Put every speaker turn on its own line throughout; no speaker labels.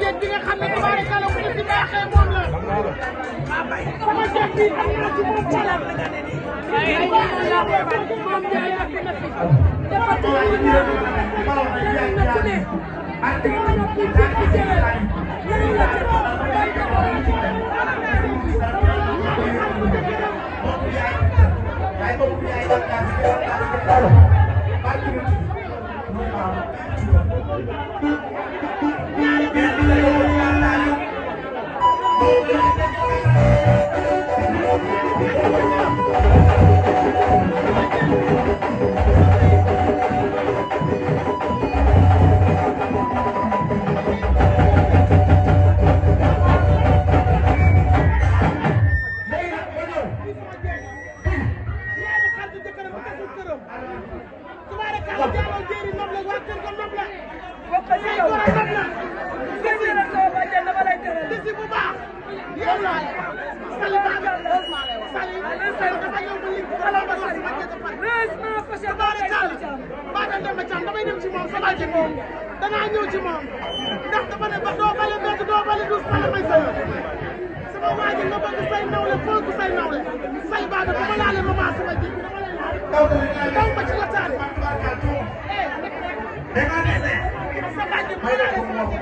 jéeg bi nga xam ne tubaarikàlla bu ñu si baaxee moom la sama jéeg bi am naa ci moom xalaat moom jaay ak na fi dafa tubaab yi na ku ne danaa ñëw ci moom ndax dafa ne ba doo bale mbedd doo bale dus bale may say sama waa ji nga bëgg say nawle fonk say nawle say baaga dama laale ma maa sama ji daw ma ci waxtaan sa bàjj ma laale sama ji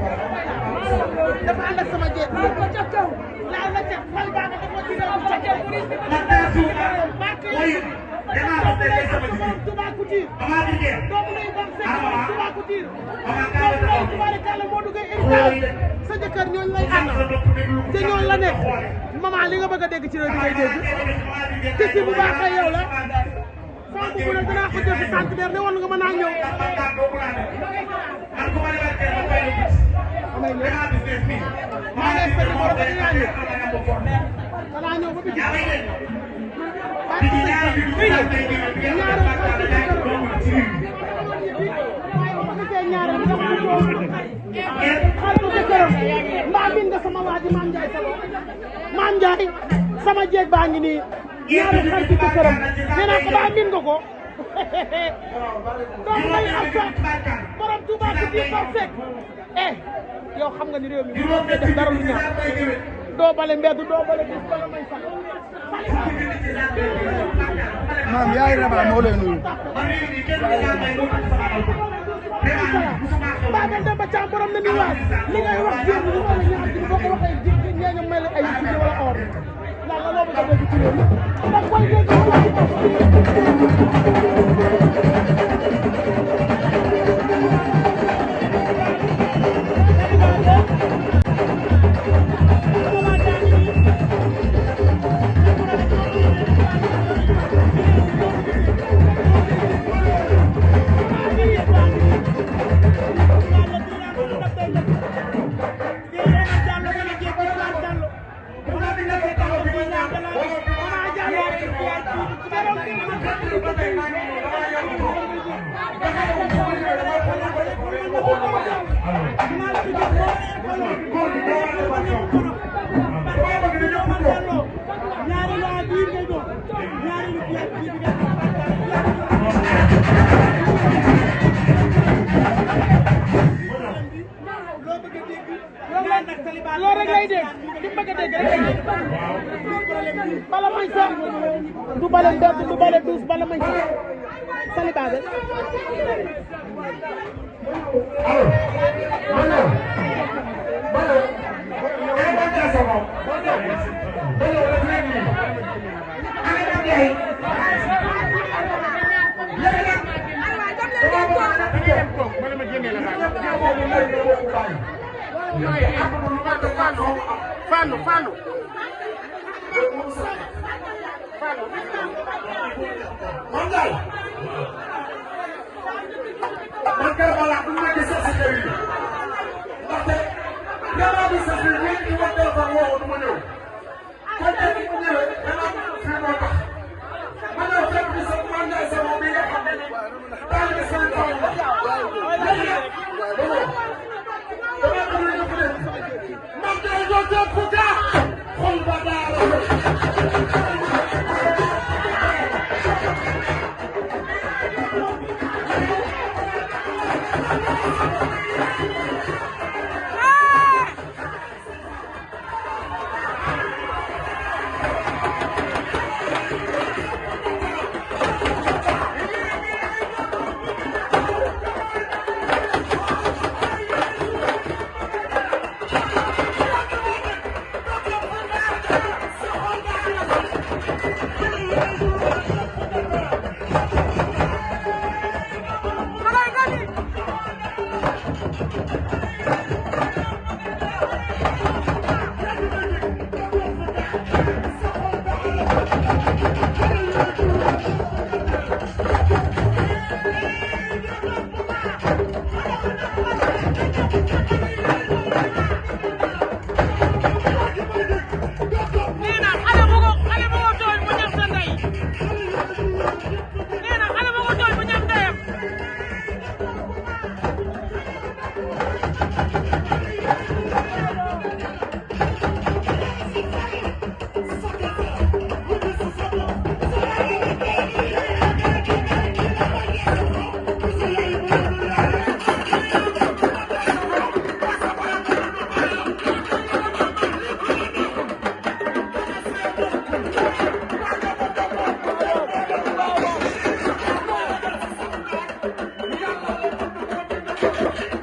dafa ànd ak sama jeeg ko ca kaw laal na ca say baaga dafa ci daw ca kaw Touba Couture doomu lay bam sekk Touba Couture doomu tubaarikàlla moo duggee héritage sa jëkkër ñooñu lay àndal te ñooñu la nekk maman li nga bëgg a dégg ci réew mi ngay dégg tisi bu baaxee yow la sama bu ne danaa ko jël ci centenaire ne woon nga mën naa ñëw amay ñëw maa ngi fekk boro ba dinaa ñëw danaa ñëw ba biti mbaa min nga sama waa ji Maam Njaay Maam Njaay sama jeeg baa ngi nii ñaari xaritu jëkkëram nee naa ko baa min nga ko donc lay am sa borom Touba ci biir par sec yow xam nga ni réew mi bu doon def dara lu ñaaw doo bale mbedd doo bale bis bala may sax
maam yaay Raba moo lay nuyu.
mbaa ngeen dem ba càmm borom na ni waay li ngay wax jéem ñu wala ñaar ji boo ko waxee ji ñeeñu may la ay ci wala or ndax la loo bëgg a dégg ci réew mi da koy dégg loolu rek lay dégg li bëgg a dégg rek bala may sax du bale mbedd du bale duus bala may sax salibaabe Fallou
Mangal man kay balaa bu ñu nekkee sax si kër yi ndaxte gannaaw bi sax bi ñun ñu wax téléphone woo du ma ñëw kon tey bu ñu ñëwee gannaaw fii moo tax ma ñëw fekk bi sax man Ndiaye sama bi nga xam ne daal di seen taw la léegi nag dama ko ñu def leen man day doon toog fu gaa xol ba daara Thank you.